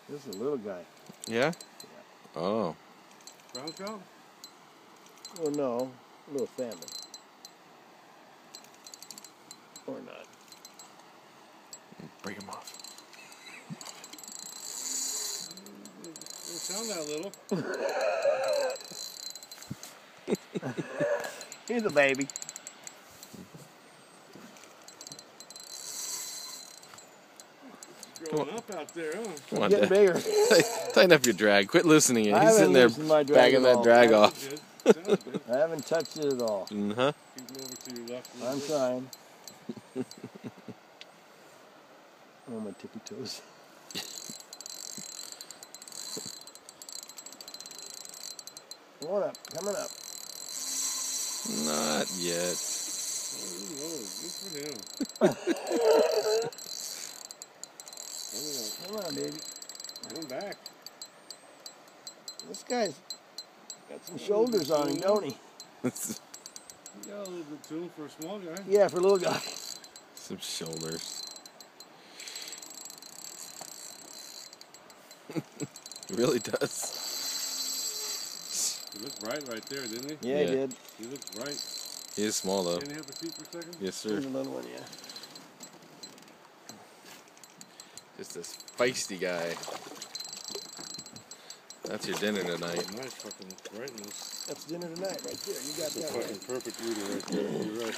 This is a little guy. Yeah? Oh. Brown trout? Well, no. A little salmon. Or not. Break him off. Doesn't sound that little. He's a baby. Growing up out there, huh? Come on, Getting Dad. bigger. Tighten up your drag. Quit loosening it. I He's haven't sitting there loosened my drag bagging at that all. drag Sounds off. good. Sounds good. I haven't touched it at all. Uh-huh. Keep him over to your left a little I'm bit. trying. Oh, my tippy toes. Coming up, coming up. Not yet. Oh, good for him. Come on, baby. Coming back. This guy's got some shoulders on him, don't he? You got a little bit to him for a small guy. Yeah, for a little guy. Some shoulders. He really does. He looked bright right there, didn't he? Yeah, Yeah. he did. He looked bright. He is small, though. Can you have a seat for a second? Yes, sir. Here's a little one, yeah. Just this feisty guy. That's your dinner tonight. Nice fucking brightness. That's dinner tonight right there. You got That's a that fucking right. perfect reader right there. You're right.